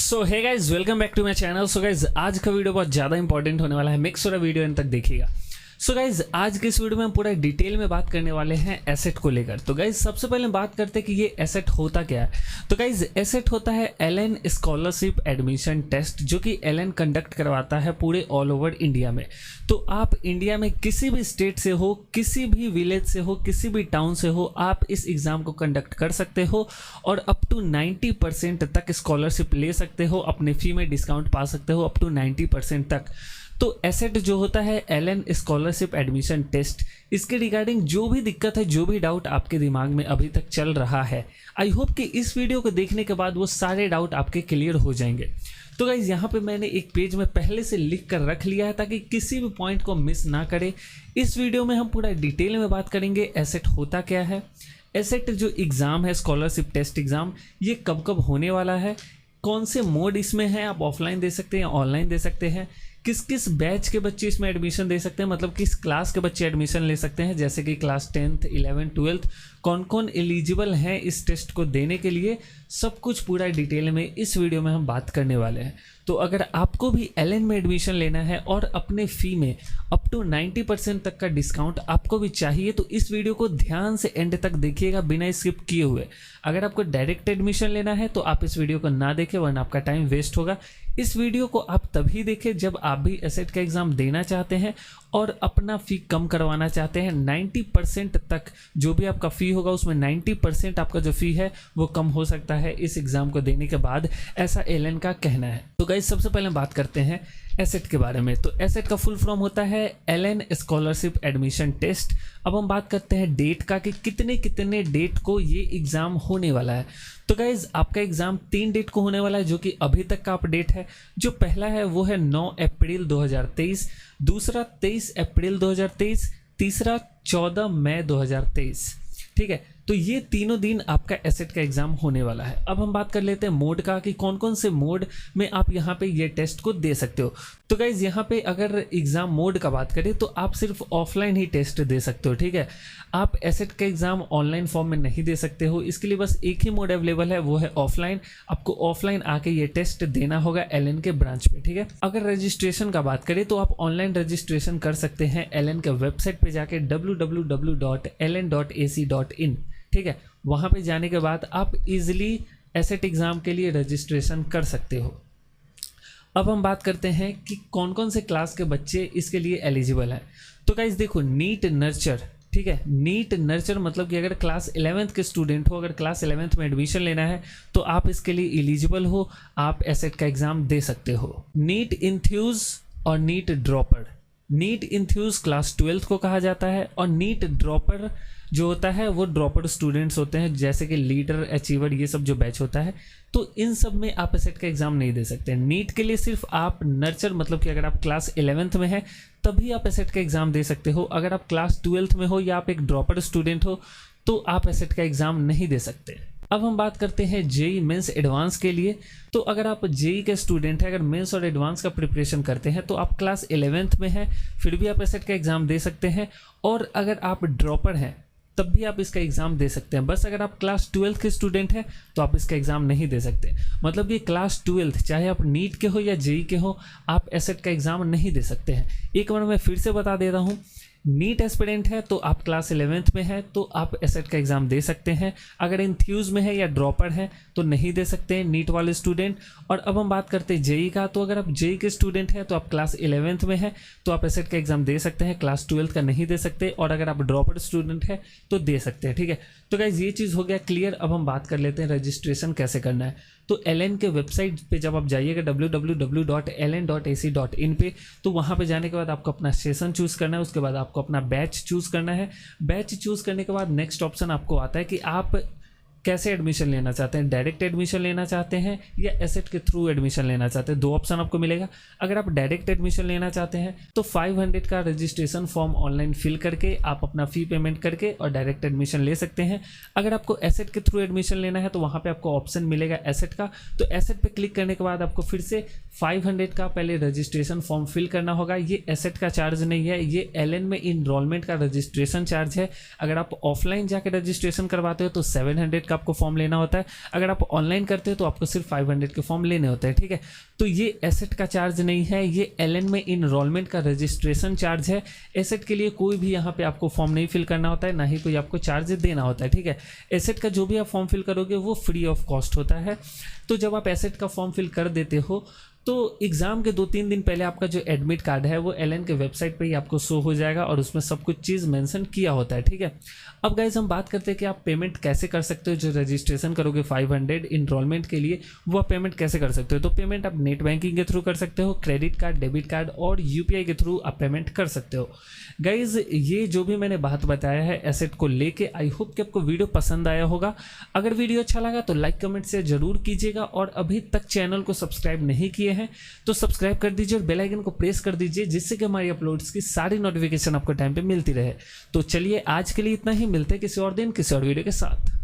So hey guys welcome back to my channel. So guys आज का video बहुत ज़्यादा इंपॉर्टेंट होने वाला है, मेक श्योर वीडियो एंड तक देखिएगा। सो गाइज आज के इस वीडियो में हम पूरा डिटेल में बात करने वाले हैं एसेट को लेकर। तो गाइज सबसे पहले बात करते हैं कि ये एसेट होता क्या है। तो गाइज एसेट होता है एलन स्कॉलरशिप एडमिशन टेस्ट, जो कि एलन कंडक्ट करवाता है पूरे ऑल ओवर इंडिया में। तो आप इंडिया में किसी भी स्टेट से हो, किसी भी विलेज से हो, किसी भी टाउन से हो, आप इस एग्ज़ाम को कंडक्ट कर सकते हो और अप टू 90% तक स्कॉलरशिप ले सकते हो, अपने फ़ी में डिस्काउंट पा सकते हो अप टू 90% तक। तो एसेट जो होता है एलन स्कॉलरशिप एडमिशन टेस्ट, इसके रिगार्डिंग जो भी दिक्कत है, जो भी डाउट आपके दिमाग में अभी तक चल रहा है, आई होप कि इस वीडियो को देखने के बाद वो सारे डाउट आपके क्लियर हो जाएंगे। तो गाइज़ यहाँ पे मैंने एक पेज में पहले से लिख कर रख लिया है ताकि किसी भी पॉइंट को मिस ना करे। इस वीडियो में हम पूरा डिटेल में बात करेंगे एसेट होता क्या है, एसेट जो एग्ज़ाम है स्कॉलरशिप टेस्ट एग्ज़ाम, ये कब कब होने वाला है, कौन से मोड इसमें है, आप ऑफलाइन दे सकते हैं या ऑनलाइन दे सकते हैं, किस किस बैच के बच्चे इसमें एडमिशन दे सकते हैं, मतलब किस क्लास के बच्चे एडमिशन ले सकते हैं, जैसे कि क्लास 10th 11th 12th, कौन कौन एलिजिबल हैं इस टेस्ट को देने के लिए, सब कुछ पूरा डिटेल में इस वीडियो में हम बात करने वाले हैं। तो अगर आपको भी एलन में एडमिशन लेना है और अपने फ़ी में अप टू 90% तक का डिस्काउंट आपको भी चाहिए, तो इस वीडियो को ध्यान से एंड तक देखिएगा बिना स्किप किए हुए। अगर आपको डायरेक्ट एडमिशन लेना है तो आप इस वीडियो को ना देखें, वरना आपका टाइम वेस्ट होगा। इस वीडियो को आप तभी देखें जब आप भी एसेट का एग्ज़ाम देना चाहते हैं और अपना फ़ी कम करवाना चाहते हैं। 90% तक जो भी आपका फ़ी होगा उसमें 90% आपका जो फ़ी है वो कम हो सकता है इस एग्ज़ाम को देने के बाद, ऐसा एलन का कहना है। तो गाइस सबसे पहले बात करते हैं एसेट के बारे में। तो एसेट का फुल फॉर्म होता है एलन स्कॉलरशिप एडमिशन टेस्ट। अब हम बात करते हैं डेट का कि कितने कितने डेट को ये एग्ज़ाम होने वाला है। तो गाइज़ आपका एग्ज़ाम 3 डेट को होने वाला है, जो कि अभी तक का अपडेट है। जो पहला है वो है 9 अप्रैल 2023, दूसरा 23 अप्रैल 2023, तीसरा 14 मई 2023। ठीक है, तो ये तीनों दिन आपका एसेट का एग्ज़ाम होने वाला है। अब हम बात कर लेते हैं मोड का कि कौन कौन से मोड में आप यहाँ पे ये टेस्ट को दे सकते हो। तो गाइज़ यहाँ पे अगर एग्ज़ाम मोड का बात करें तो आप सिर्फ ऑफलाइन ही टेस्ट दे सकते हो। ठीक है, आप एसेट का एग्ज़ाम ऑनलाइन फॉर्म में नहीं दे सकते हो, इसके लिए बस एक ही मोड अवेलेबल है, वो है ऑफलाइन। आपको ऑफलाइन आके ये टेस्ट देना होगा एलन के ब्रांच पे। ठीक है, अगर रजिस्ट्रेशन का बात करें तो आप ऑनलाइन रजिस्ट्रेशन कर सकते हैं एलन के वेबसाइट पे जाके www.elen.ac.in। ठीक है, वहाँ पे जाने के बाद आप इजीली एसेट एग्ज़ाम के लिए रजिस्ट्रेशन कर सकते हो। अब हम बात करते हैं कि कौन कौन से क्लास के बच्चे इसके लिए एलिजिबल हैं। तो गाइस देखो, नीट नर्चर, ठीक है, नीट नर्चर मतलब कि अगर क्लास 11th के स्टूडेंट हो, अगर क्लास 11th में एडमिशन लेना है तो आप इसके लिए एलिजिबल हो, आप एसेट का एग्ज़ाम दे सकते हो। नीट इंथ्यूज और NEET dropper, NEET enthusiasts class 12th को कहा जाता है और नीट ड्रॉपर जो होता है वो ड्रॉपर स्टूडेंट्स होते हैं, जैसे कि लीडर, अचीवर, ये सब जो बैच होता है। तो इन सब में आप एसेट का एग्ज़ाम नहीं दे सकते। नीट के लिए सिर्फ आप नर्चर मतलब कि अगर आप क्लास 11th में हैं तभी आप एसेट का एग्ज़ाम दे सकते हो। अगर आप क्लास 12th में हो या आप एक ड्रॉपर स्टूडेंट हो तो आप एसेट का एग्ज़ाम नहीं दे सकते। अब हम बात करते हैं जेई मेंस एडवांस के लिए। तो अगर आप जेई के स्टूडेंट हैं, अगर मेंस और एडवांस का प्रिपरेशन करते हैं तो आप क्लास 11th में हैं, फिर भी आप एसेट का एग्ज़ाम दे सकते हैं। और अगर आप ड्रॉपर हैं तब भी आप इसका एग्ज़ाम दे सकते हैं। बस अगर आप क्लास 12th के स्टूडेंट हैं तो आप इसका एग्ज़ाम नहीं दे सकते। मतलब ये क्लास 12th चाहे आप नीट के हो या जेई के हो, आप एसेट का एग्ज़ाम नहीं दे सकते हैं। एक बार मैं फिर से बता देता हूँ, नीट एस्पिरेंट है तो आप क्लास 11th में है तो आप एसेट का एग्ज़ाम दे सकते हैं। अगर इंथ्यूज में है या ड्रॉपर है तो नहीं दे सकते हैं नीट वाले स्टूडेंट। और अब हम बात करते हैं जेई का। तो अगर आप जेई के स्टूडेंट हैं तो आप क्लास 11th में है तो आप एसेट का एग्ज़ाम दे सकते हैं, क्लास 12th का नहीं दे सकते। और अगर आप ड्रॉपर स्टूडेंट है तो दे सकते हैं। ठीक है, तो गाइज ये चीज़ हो गया क्लियर। अब हम बात कर लेते हैं रजिस्ट्रेशन कैसे करना है। तो एलन के वेबसाइट पे जब आप जाइएगा www.elen.ac.in पे, तो वहाँ पे जाने के बाद आपको अपना सेशन चूज़ करना है, उसके बाद आपको अपना बैच चूज़ करना है। बैच चूज़ करने के बाद नेक्स्ट ऑप्शन आपको आता है कि आप कैसे एडमिशन लेना चाहते हैं, डायरेक्ट एडमिशन लेना चाहते हैं या एसेट के थ्रू एडमिशन लेना चाहते हैं। 2 ऑप्शन आपको मिलेगा। अगर आप डायरेक्ट एडमिशन लेना चाहते हैं तो 500 का रजिस्ट्रेशन फॉर्म ऑनलाइन फिल करके आप अपना फ़ी पेमेंट करके और डायरेक्ट एडमिशन ले सकते हैं। अगर आपको एसेट के थ्रू एडमिशन लेना है तो वहाँ पे आपको ऑप्शन मिलेगा एसेट का। तो एसेट पे क्लिक करने के बाद आपको फिर से 500 का पहले रजिस्ट्रेशन फॉर्म फिल करना होगा। ये एसेट का चार्ज नहीं है, ये एलन में इनरोलमेंट का रजिस्ट्रेशन चार्ज है। अगर आप ऑफलाइन जाके रजिस्ट्रेशन करवाते हो तो 700 का आपको फॉर्म लेना होता है। अगर आप ऑनलाइन करते हो तो आपको सिर्फ 500 के फॉर्म लेने होते हैं, ठीक है। तो ये एसेट का चार्ज नहीं है, ये एलएन में इनरोलमेंट का रजिस्ट्रेशन चार्ज है। एसेट के लिए कोई भी यहाँ पे आपको फॉर्म नहीं फिल करना होता है, ना ही कोई आपको चार्ज देना होता है, ठीक है। एसेट का जो भी आप फॉर्म फिल करोगे वो फ्री ऑफ कॉस्ट होता है। तो जब आप एसेट का फॉर्म फिल कर देते हो तो एग्ज़ाम के 2-3 दिन पहले आपका जो एडमिट कार्ड है वो एलएन के वेबसाइट पे ही आपको शो हो जाएगा और उसमें सब कुछ चीज़ मेंशन किया होता है, ठीक है। अब गाइज हम बात करते हैं कि आप पेमेंट कैसे कर सकते हो। जो रजिस्ट्रेशन करोगे 500 इनरोलमेंट के लिए, वो आप पेमेंट कैसे कर सकते हो। तो पेमेंट आप नेट बैंकिंग के थ्रू कर सकते हो, क्रेडिट कार्ड, डेबिट कार्ड और यूपीआई के थ्रू आप पेमेंट कर सकते हो। गाइज ये जो भी मैंने बात बताया है एसेट को लेके, आई होप कि आपको वीडियो पसंद आया होगा। अगर वीडियो अच्छा लगा तो लाइक कमेंट से जरूर कीजिएगा और अभी तक चैनल को सब्सक्राइब नहीं किए हैं तो सब्सक्राइब कर दीजिए और बेल आइकन को प्रेस कर दीजिए, जिससे कि हमारी अपलोड्स की सारी नोटिफिकेशन आपको टाइम पे मिलती रहे। तो चलिए आज के लिए इतना ही, मिलते हैं किसी और दिन किसी और वीडियो के साथ।